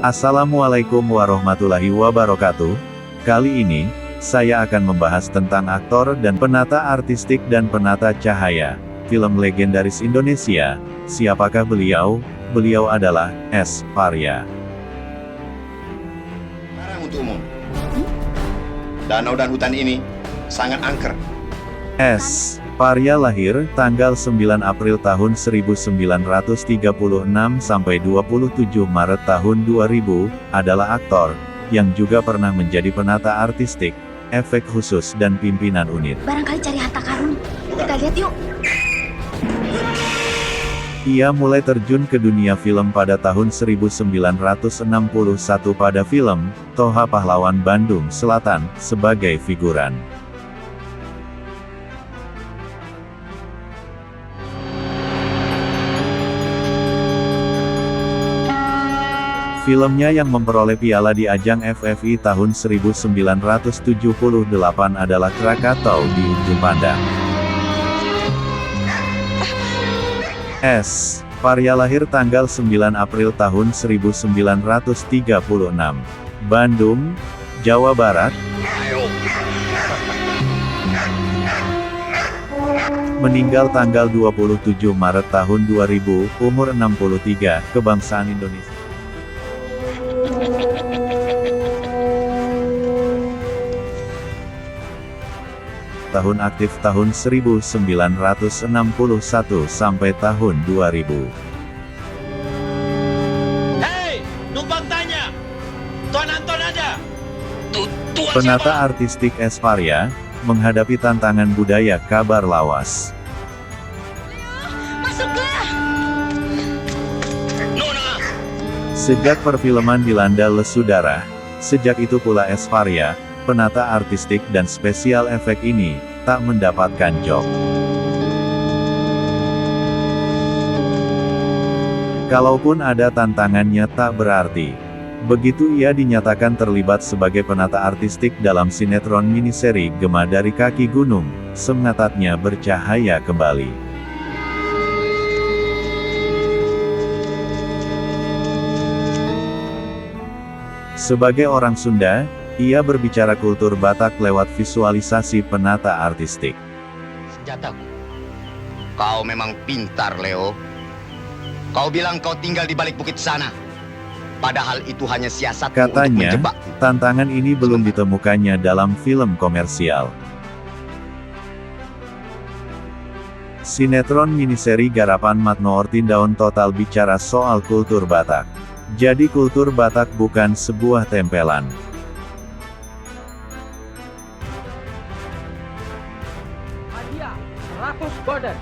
Assalamualaikum warahmatullahi wabarakatuh. Kali ini, saya akan membahas tentang aktor dan penata artistik dan penata cahaya film legendaris Indonesia. Siapakah beliau? Beliau adalah S. Parya. Sekarang untuk umum, danau dan hutan ini sangat angker. S. Parya lahir tanggal 9 April tahun 1936 sampai 27 Maret tahun 2000, adalah aktor, yang juga pernah menjadi penata artistik, efek khusus dan pimpinan unit. Barangkali cari harta karun. Kita lihat yuk. Ia mulai terjun ke dunia film pada tahun 1961 pada film Toha Pahlawan Bandung Selatan sebagai figuran. Filmnya yang memperoleh piala di ajang FFI tahun 1978 adalah Krakatau di Ujung Pandang. S. Parya lahir tanggal 9 April tahun 1936, Bandung, Jawa Barat. Meninggal tanggal 27 Maret tahun 2000, umur 63, kebangsaan Indonesia. Tahun aktif tahun 1961 sampai tahun 2000. Hei, numpang tanya. Tuan Anton ada? Tuan Penata siapa? artistik S. Parya menghadapi tantangan budaya kabar lawas. Masuklah. Nona. Sejak perfilman dilanda lesu darah, sejak itu pula S. Parya, penata artistik dan spesial efek ini, tak mendapatkan job. Kalaupun ada tantangannya tak berarti. Begitu ia dinyatakan terlibat sebagai penata artistik dalam sinetron miniseri Gema dari Kaki Gunung, semangatnya bercahaya kembali. Sebagai orang Sunda, ia berbicara kultur Batak lewat visualisasi penata artistik. Senjataku. Kau memang pintar, Leo. Kau bilang kau tinggal di balik bukit sana. Padahal itu hanya siasatmu untuk Katanya, menjebakku. tantangan ini belum ditemukannya dalam film komersial. Sinetron miniseri garapan Matno Ortindaun total bicara soal kultur Batak. Jadi kultur Batak bukan sebuah tempelan. Hadiah 100 goden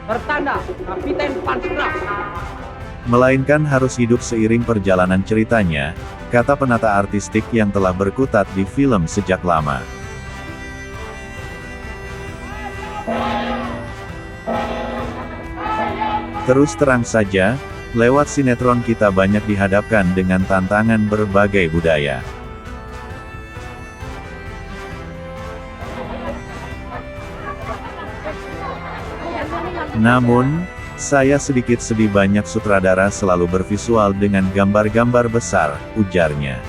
bertanda Kapiten Pansraf. Melainkan harus hidup seiring perjalanan ceritanya, kata penata artistik yang telah berkutat di film sejak lama. Terus terang saja, lewat sinetron kita banyak dihadapkan dengan tantangan berbagai budaya. Namun, saya sedikit sedih banyak sutradara selalu bervisual dengan gambar-gambar besar, ujarnya.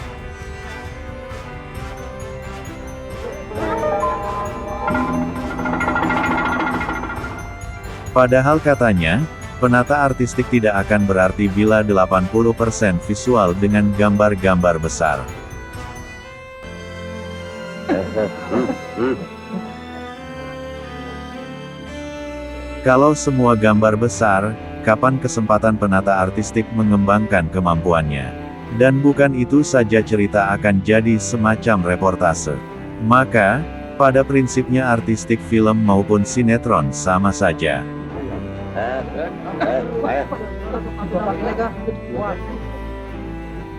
Padahal katanya, penata artistik tidak akan berarti bila 80% visual dengan gambar-gambar besar. Kalau semua gambar besar, kapan kesempatan penata artistik mengembangkan kemampuannya? Dan bukan itu saja, cerita akan jadi semacam reportase. Maka, pada prinsipnya artistik film maupun sinetron sama saja.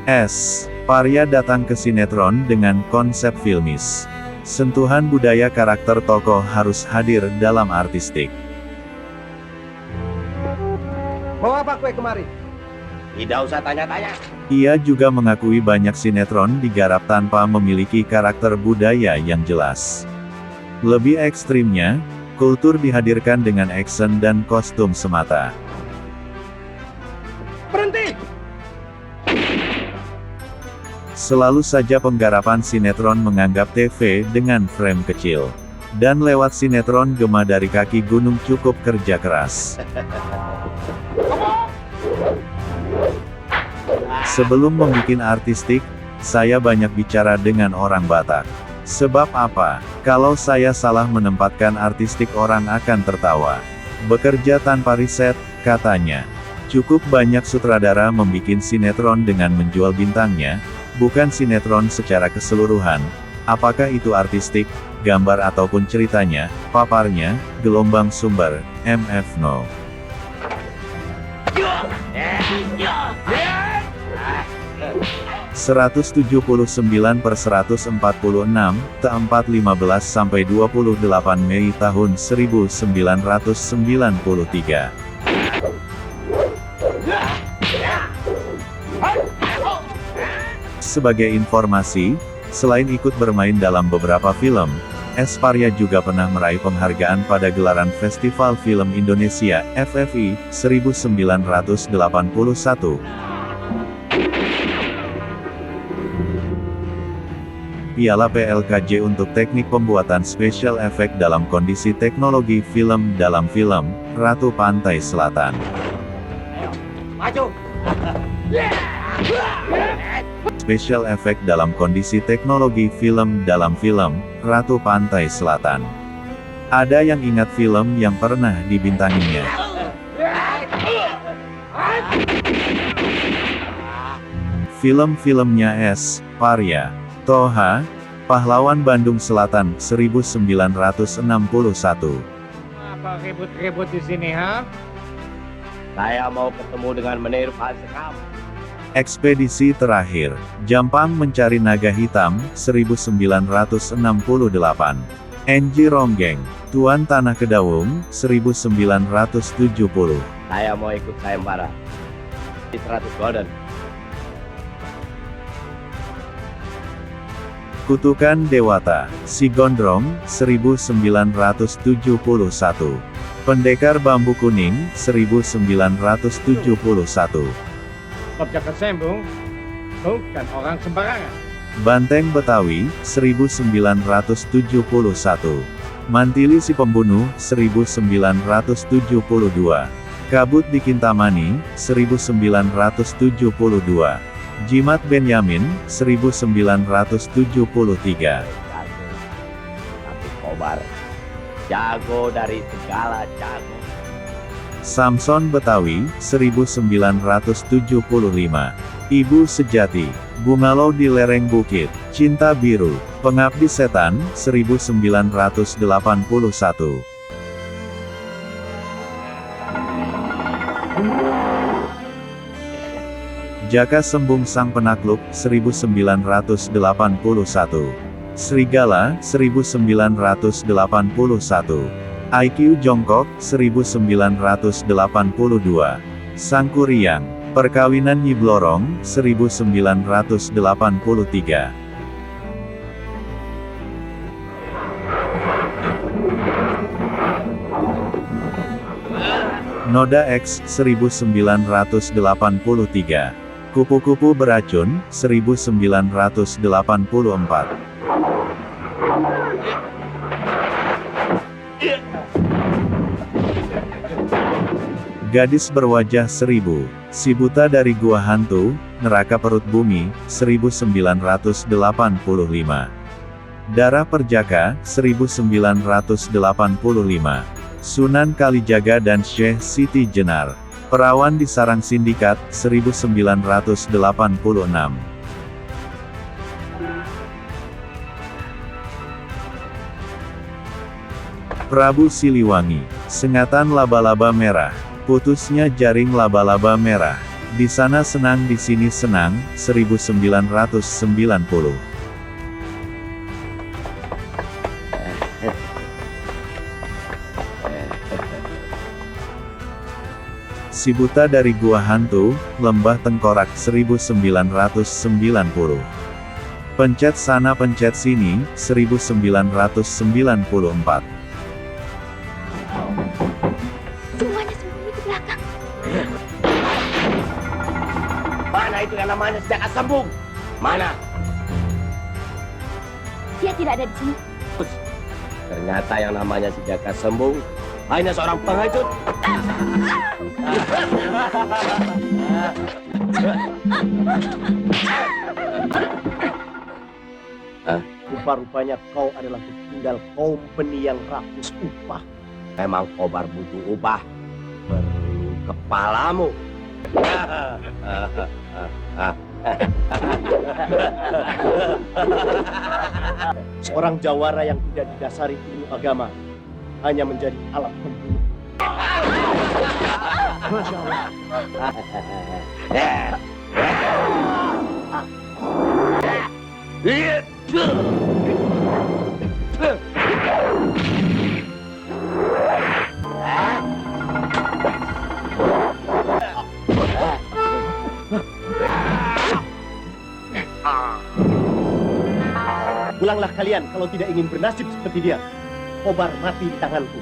S. Parya datang ke sinetron dengan konsep filmis. Sentuhan budaya karakter tokoh harus hadir dalam artistik. Mau apa kue kemari? Tidak usah tanya-tanya. Ia juga mengakui banyak sinetron digarap tanpa memiliki karakter budaya yang jelas. Lebih ekstrimnya, kultur dihadirkan dengan action dan kostum semata. Berhenti! Selalu saja penggarapan sinetron menganggap TV dengan frame kecil. Dan lewat sinetron Gema dari Kaki Gunung cukup kerja keras. Sebelum membuat artistik, saya banyak bicara dengan orang Batak. Sebab apa? Kalau saya salah menempatkan artistik orang akan tertawa. Bekerja tanpa riset, katanya. Cukup banyak sutradara membuat sinetron dengan menjual bintangnya, bukan sinetron secara keseluruhan. Apakah itu artistik, gambar ataupun ceritanya, paparnya, gelombang sumber, MF No. 179/146, T4-15-28 Mei tahun 1993. Sebagai informasi, selain ikut bermain dalam beberapa film, S. Parya juga pernah meraih penghargaan pada gelaran Festival Film Indonesia, FFI, 1981. Piala PLKJ untuk teknik pembuatan special effect dalam kondisi teknologi film dalam film, Ratu Pantai Selatan. Maju. Special effect dalam kondisi teknologi film dalam film, Ratu Pantai Selatan. Ada yang ingat film yang pernah dibintanginya? Film-filmnya S. Parya. Toha, Pahlawan Bandung Selatan, 1961. Apa ribut-ribut di sini, ha? Saya mau ketemu dengan Menir Pak Sekam. Ekspedisi terakhir, Jampang Mencari Naga Hitam, 1968. NG Ronggeng, Tuan Tanah Kedawung, 1970. Saya mau ikut sayembara di 100 Golden. Kutukan Dewata, Si Gondrong, 1971. Pendekar Bambu Kuning, 1971. Objek kesembung, bukan orang sembarangan. Banteng Betawi, 1971. Mantili Si Pembunuh, 1972. Kabut di Kintamani, 1972. Jimat Benyamin, 1973. Tapi Kobar jago dari segala jago. Samson Betawi, 1975. Ibu Sejati, Bungalau di Lereng Bukit, Cinta Biru, Pengabdi Setan, 1981. Jaka Sembung Sang Penakluk, 1981. Serigala, 1981. IQ Jongkok, 1982. Sangkuriang, Perkawinan Nyi Blorong, 1983. Noda X, 1983. Kupu-kupu Beracun, 1984. Gadis Berwajah Seribu, Si Buta dari Gua Hantu, Neraka Perut Bumi, 1985. Darah Perjaka, 1985. Sunan Kalijaga dan Syekh Siti Jenar. Perawan di Sarang Sindikat, 1986. Prabu Siliwangi, Sengatan Laba-laba Merah, Putusnya Jaring Laba-laba Merah. Di Sana Senang Di Sini Senang, 1990. Si Buta dari Gua Hantu, Lembah Tengkorak, 1990. Pencet Sana Pencet Sini, 1994. Semuanya sembunyi di belakang. Mana itu yang namanya Jaka Sembung? Mana? Dia tidak ada di sini. Ternyata yang namanya si Jaka Sembung hanya seorang pengecut. Rupa-rupanya kau adalah tinggal kaum peniang rakus upah. Memang Kobar butuh upah. Perlu kepalamu. Seorang jawara yang tidak didasari ilmu agama hanya menjadi alat pembunuh. Masya Allah. Pulanglah kalian kalau tidak ingin bernasib seperti dia. Kobar mati di tanganku.